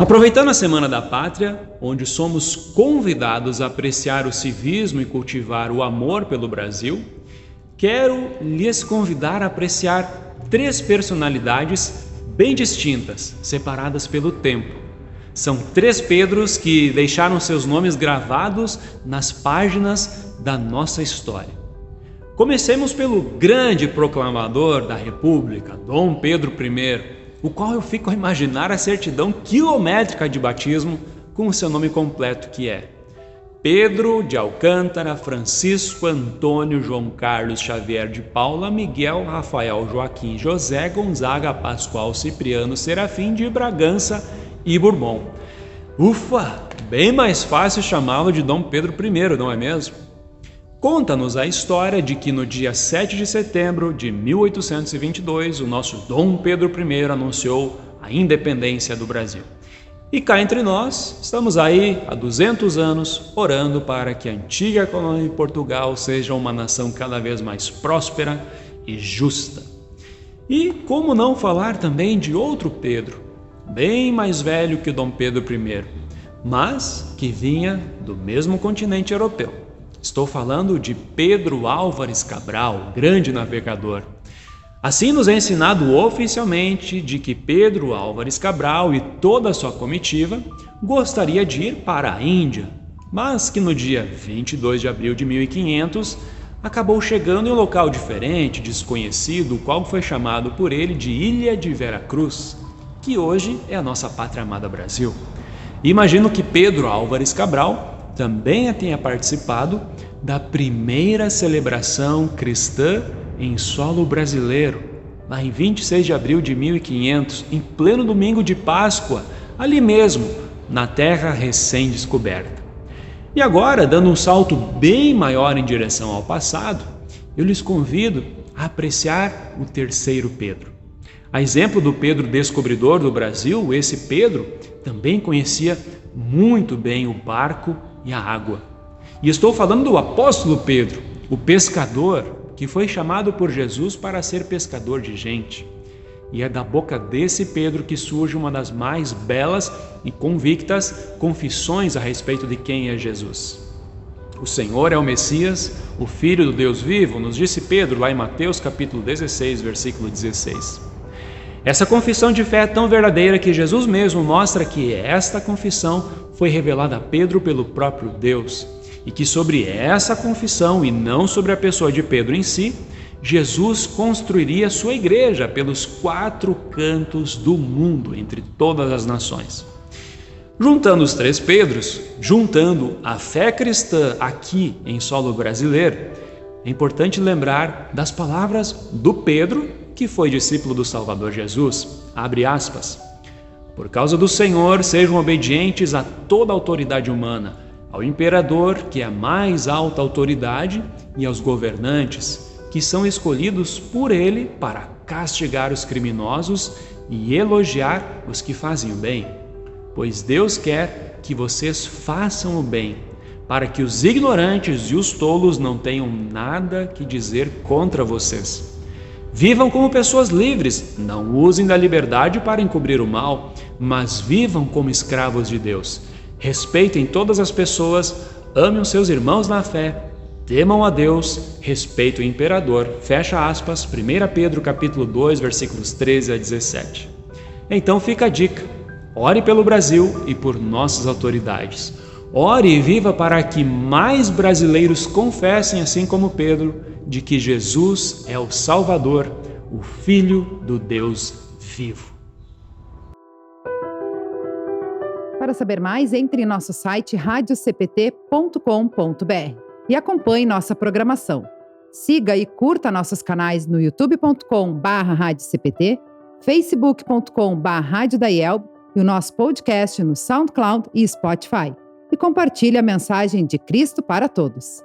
Aproveitando a Semana da Pátria, onde somos convidados a apreciar o civismo e cultivar o amor pelo Brasil, quero lhes convidar a apreciar 3 personalidades bem distintas, separadas pelo tempo. São 3 Pedros que deixaram seus nomes gravados nas páginas da nossa história. Comecemos pelo grande proclamador da República, Dom Pedro I, o qual eu fico a imaginar a certidão quilométrica de batismo com o seu nome completo, que é Pedro de Alcântara Francisco Antônio João Carlos Xavier de Paula Miguel Rafael Joaquim José Gonzaga Pascoal Cipriano Serafim de Bragança e Bourbon. Ufa, bem mais fácil chamá-lo de Dom Pedro I, não é mesmo? Conta-nos a história de que no dia 7 de setembro de 1822, o nosso Dom Pedro I anunciou a independência do Brasil. E cá entre nós, estamos aí há 200 anos orando para que a antiga colônia de Portugal seja uma nação cada vez mais próspera e justa. E como não falar também de outro Pedro, bem mais velho que o Dom Pedro I, mas que vinha do mesmo continente europeu. Estou falando de Pedro Álvares Cabral, grande navegador. Assim nos é ensinado oficialmente de que Pedro Álvares Cabral e toda a sua comitiva gostaria de ir para a Índia, mas que no dia 22 de abril de 1500 acabou chegando em um local diferente, desconhecido, o qual foi chamado por ele de Ilha de Veracruz, que hoje é a nossa pátria amada Brasil. Imagino que Pedro Álvares Cabral também tenha participado da primeira celebração cristã em solo brasileiro, lá em 26 de abril de 1500, em pleno domingo de Páscoa, ali mesmo, na terra recém-descoberta. E agora, dando um salto bem maior em direção ao passado, eu lhes convido a apreciar o terceiro Pedro. A exemplo do Pedro descobridor do Brasil, esse Pedro também conhecia muito bem o barco e a água. E estou falando do apóstolo Pedro, o pescador, que foi chamado por Jesus para ser pescador de gente. E é da boca desse Pedro que surge uma das mais belas e convictas confissões a respeito de quem é Jesus. O Senhor é o Messias, o Filho do Deus vivo, nos disse Pedro lá em Mateus capítulo 16, versículo 16. Essa confissão de fé é tão verdadeira que Jesus mesmo mostra que esta confissão foi revelada a Pedro pelo próprio Deus e que sobre essa confissão e não sobre a pessoa de Pedro em si, Jesus construiria sua igreja pelos 4 cantos do mundo, entre todas as nações. Juntando os 3 Pedros, juntando a fé cristã aqui em solo brasileiro, é importante lembrar das palavras do Pedro, que foi discípulo do Salvador Jesus, abre aspas, por causa do Senhor sejam obedientes a toda autoridade humana, ao imperador, que é a mais alta autoridade, e aos governantes, que são escolhidos por ele para castigar os criminosos e elogiar os que fazem o bem, pois Deus quer que vocês façam o bem, para que os ignorantes e os tolos não tenham nada que dizer contra vocês. Vivam como pessoas livres, não usem da liberdade para encobrir o mal, mas vivam como escravos de Deus. Respeitem todas as pessoas, amem os seus irmãos na fé, temam a Deus, respeitem o imperador. Fecha aspas, 1 Pedro capítulo 2, versículos 13 a 17. Então fica a dica, ore pelo Brasil e por nossas autoridades. Ore e viva para que mais brasileiros confessem, assim como Pedro, de que Jesus é o Salvador, o Filho do Deus vivo. Para saber mais, entre em nosso site radiocpt.com.br e acompanhe nossa programação. Siga e curta nossos canais no youtube.com/radiocpt, facebook.com/radiodaielb e o nosso podcast no SoundCloud e Spotify. E compartilhe a mensagem de Cristo para todos.